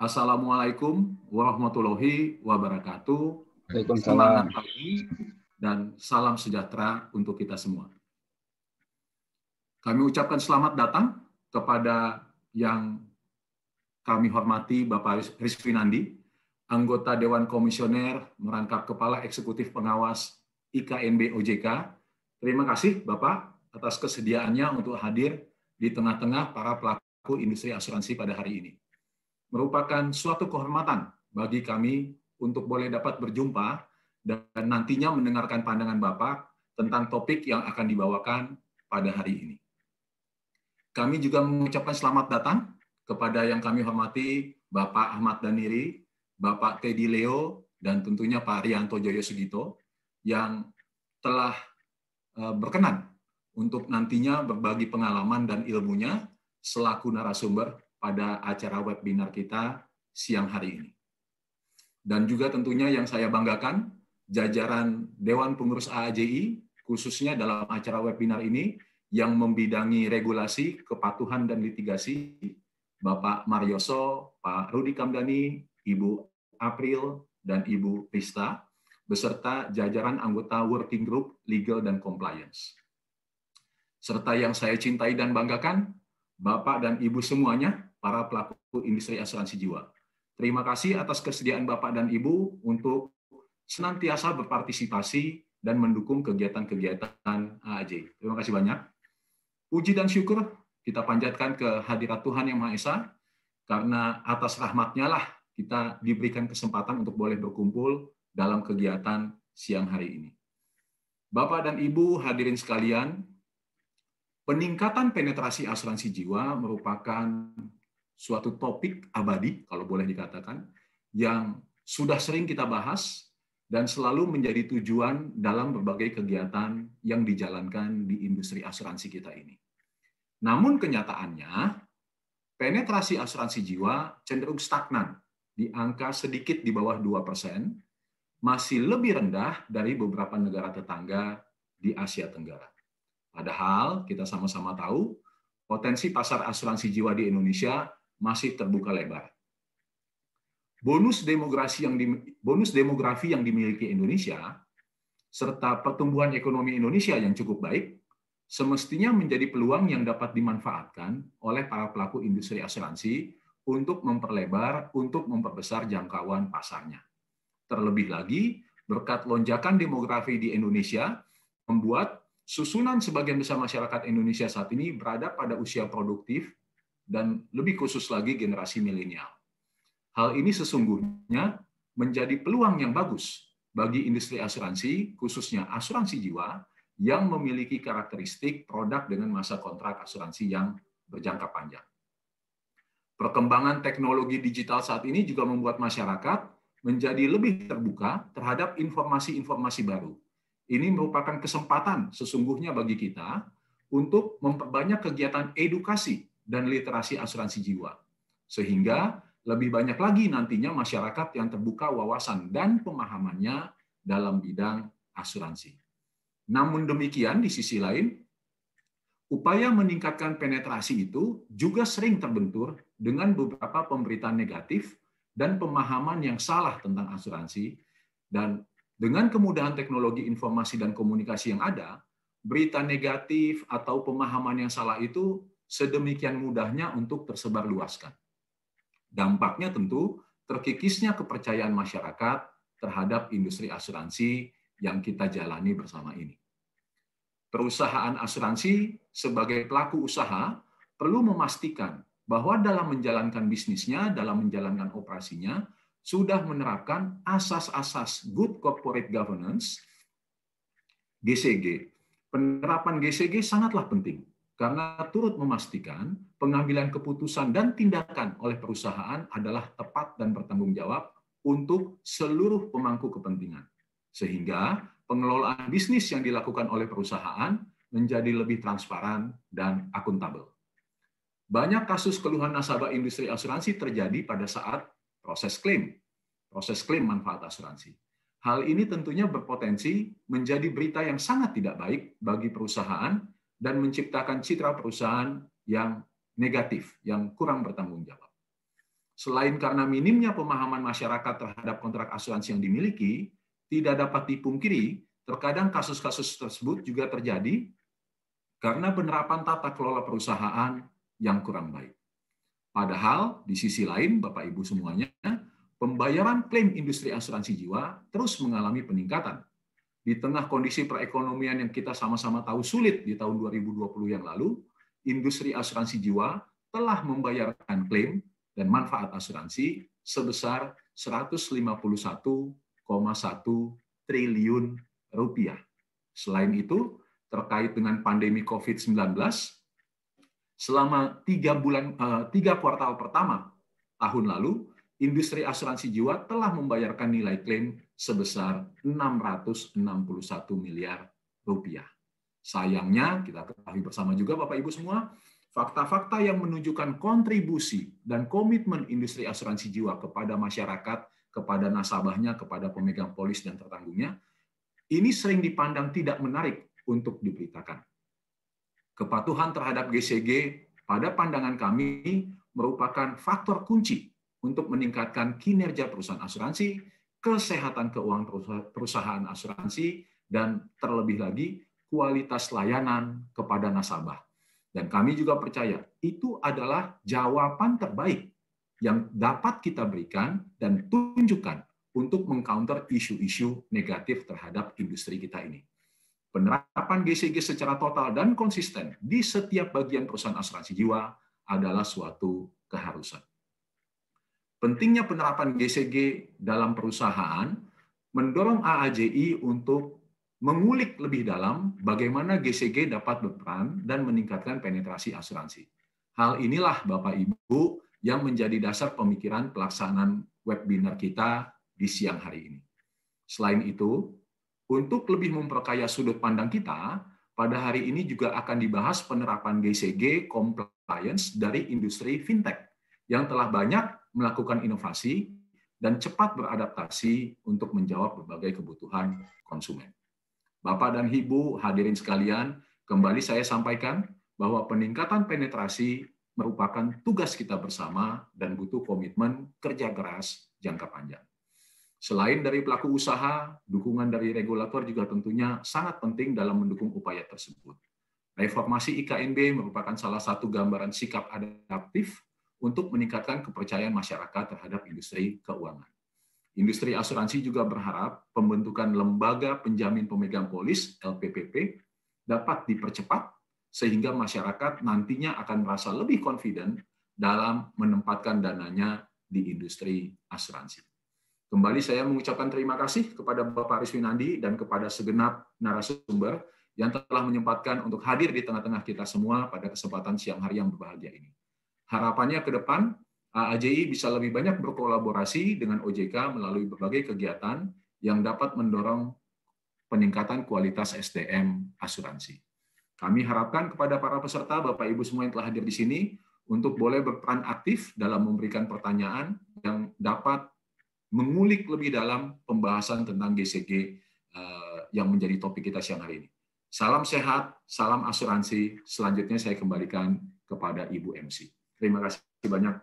Assalamualaikum warahmatullahi wabarakatuh. Waalaikumsalam. Semangat pagi dan salam sejahtera untuk kita semua. Kami ucapkan selamat datang kepada yang kami hormati Bapak Rizky Nandi, anggota Dewan Komisioner merangkap Kepala Eksekutif Pengawas IKNB OJK. Terima kasih Bapak atas kesediaannya untuk hadir di tengah-tengah para pelaku industri asuransi pada hari ini. Merupakan suatu kehormatan bagi kami untuk boleh dapat berjumpa dan nantinya mendengarkan pandangan Bapak tentang topik yang akan dibawakan pada hari ini. Kami juga mengucapkan selamat datang kepada yang kami hormati Bapak Ahmad Daniri, Bapak Teddy Leo, dan tentunya Pak Rianto Joyo Sugito yang telah berkenan untuk nantinya berbagi pengalaman dan ilmunya selaku narasumber pada acara webinar kita siang hari ini. Dan juga tentunya yang saya banggakan, jajaran Dewan Pengurus AAJI, khususnya dalam acara webinar ini, yang membidangi regulasi, kepatuhan, dan litigasi, Bapak Marioso, Pak Rudi Kamdani, Ibu April, dan Ibu Rista, beserta jajaran anggota Working Group Legal dan Compliance. Serta yang saya cintai dan banggakan, Bapak dan Ibu semuanya, para pelaku industri asuransi jiwa. Terima kasih atas kesediaan Bapak dan Ibu untuk senantiasa berpartisipasi dan mendukung kegiatan-kegiatan AAJ. Terima kasih banyak. Puji dan syukur kita panjatkan ke hadirat Tuhan Yang Maha Esa, karena atas rahmat-Nya lah kita diberikan kesempatan untuk boleh berkumpul dalam kegiatan siang hari ini. Bapak dan Ibu hadirin sekalian, peningkatan penetrasi asuransi jiwa merupakan suatu topik abadi, kalau boleh dikatakan, yang sudah sering kita bahas dan selalu menjadi tujuan dalam berbagai kegiatan yang dijalankan di industri asuransi kita ini. Namun kenyataannya, penetrasi asuransi jiwa cenderung stagnan, di angka sedikit di bawah 2%, masih lebih rendah dari beberapa negara tetangga di Asia Tenggara. Padahal kita sama-sama tahu, potensi pasar asuransi jiwa di Indonesia masih terbuka lebar. Bonus demografi yang dimiliki Indonesia, serta pertumbuhan ekonomi Indonesia yang cukup baik, semestinya menjadi peluang yang dapat dimanfaatkan oleh para pelaku industri asuransi untuk memperlebar, untuk memperbesar jangkauan pasarnya. Terlebih lagi, berkat lonjakan demografi di Indonesia, membuat susunan sebagian besar masyarakat Indonesia saat ini berada pada usia produktif dan lebih khusus lagi generasi milenial. Hal ini sesungguhnya menjadi peluang yang bagus bagi industri asuransi, khususnya asuransi jiwa, yang memiliki karakteristik produk dengan masa kontrak asuransi yang berjangka panjang. Perkembangan teknologi digital saat ini juga membuat masyarakat menjadi lebih terbuka terhadap informasi-informasi baru. Ini merupakan kesempatan sesungguhnya bagi kita untuk memperbanyak kegiatan edukasi dan literasi asuransi jiwa, sehingga lebih banyak lagi nantinya masyarakat yang terbuka wawasan dan pemahamannya dalam bidang asuransi. Namun demikian, di sisi lain, upaya meningkatkan penetrasi itu juga sering terbentur dengan beberapa pemberitaan negatif dan pemahaman yang salah tentang asuransi, dan dengan kemudahan teknologi informasi dan komunikasi yang ada, berita negatif atau pemahaman yang salah itu sedemikian mudahnya untuk tersebar luaskan. Dampaknya tentu terkikisnya kepercayaan masyarakat terhadap industri asuransi yang kita jalani bersama ini. Perusahaan asuransi sebagai pelaku usaha perlu memastikan bahwa dalam menjalankan bisnisnya, dalam menjalankan operasinya, sudah menerapkan asas-asas Good Corporate Governance, GCG. Penerapan GCG sangatlah penting, karena turut memastikan pengambilan keputusan dan tindakan oleh perusahaan adalah tepat dan bertanggung jawab untuk seluruh pemangku kepentingan. Sehingga pengelolaan bisnis yang dilakukan oleh perusahaan menjadi lebih transparan dan akuntabel. Banyak kasus keluhan nasabah industri asuransi terjadi pada saat proses klaim manfaat asuransi. Hal ini tentunya berpotensi menjadi berita yang sangat tidak baik bagi perusahaan dan menciptakan citra perusahaan yang negatif, yang kurang bertanggung jawab. Selain karena minimnya pemahaman masyarakat terhadap kontrak asuransi yang dimiliki, tidak dapat dipungkiri, terkadang kasus-kasus tersebut juga terjadi karena penerapan tata kelola perusahaan yang kurang baik. Padahal di sisi lain, Bapak Ibu semuanya, pembayaran klaim industri asuransi jiwa terus mengalami peningkatan. Di tengah kondisi perekonomian yang kita sama-sama tahu sulit di tahun 2020 yang lalu, industri asuransi jiwa telah membayarkan klaim dan manfaat asuransi sebesar 151,1 triliun rupiah. Selain itu, terkait dengan pandemi COVID-19, selama 3 kuartal pertama tahun lalu, industri asuransi jiwa telah membayarkan nilai klaim sebesar 661 miliar rupiah. Sayangnya, kita ketahui bersama juga Bapak Ibu semua, fakta-fakta yang menunjukkan kontribusi dan komitmen industri asuransi jiwa kepada masyarakat, kepada nasabahnya, kepada pemegang polis dan tertanggungnya, ini sering dipandang tidak menarik untuk diberitakan. Kepatuhan terhadap GCG pada pandangan kami merupakan faktor kunci untuk meningkatkan kinerja perusahaan asuransi, kesehatan keuangan perusahaan asuransi, dan terlebih lagi kualitas layanan kepada nasabah. Dan kami juga percaya itu adalah jawaban terbaik yang dapat kita berikan dan tunjukkan untuk mengcounter isu-isu negatif terhadap industri kita ini. Penerapan GCG secara total dan konsisten di setiap bagian perusahaan asuransi jiwa adalah suatu keharusan. Pentingnya penerapan GCG dalam perusahaan mendorong AAJI untuk mengulik lebih dalam bagaimana GCG dapat berperan dan meningkatkan penetrasi asuransi. Hal inilah Bapak Ibu yang menjadi dasar pemikiran pelaksanaan webinar kita di siang hari ini. Selain itu, untuk lebih memperkaya sudut pandang kita, pada hari ini juga akan dibahas penerapan GCG compliance dari industri fintech yang telah banyak melakukan inovasi dan cepat beradaptasi untuk menjawab berbagai kebutuhan konsumen. Bapak dan Ibu hadirin sekalian, kembali saya sampaikan bahwa peningkatan penetrasi merupakan tugas kita bersama dan butuh komitmen kerja keras jangka panjang. Selain dari pelaku usaha, dukungan dari regulator juga tentunya sangat penting dalam mendukung upaya tersebut. Reformasi IKNB merupakan salah satu gambaran sikap adaptif untuk meningkatkan kepercayaan masyarakat terhadap industri keuangan. Industri asuransi juga berharap pembentukan lembaga penjamin pemegang polis (LPPP) dapat dipercepat sehingga masyarakat nantinya akan merasa lebih confident dalam menempatkan dananya di industri asuransi. Kembali saya mengucapkan terima kasih kepada Bapak Riswinandi dan kepada segenap narasumber yang telah menyempatkan untuk hadir di tengah-tengah kita semua pada kesempatan siang hari yang berbahagia ini. Harapannya ke depan, AAJI bisa lebih banyak berkolaborasi dengan OJK melalui berbagai kegiatan yang dapat mendorong peningkatan kualitas SDM asuransi. Kami harapkan kepada para peserta, Bapak Ibu semua yang telah hadir di sini, untuk boleh berperan aktif dalam memberikan pertanyaan yang dapat mengulik lebih dalam pembahasan tentang GCG yang menjadi topik kita siang hari ini. Salam sehat, salam asuransi. Selanjutnya saya kembalikan kepada Ibu MC. Terima kasih banyak.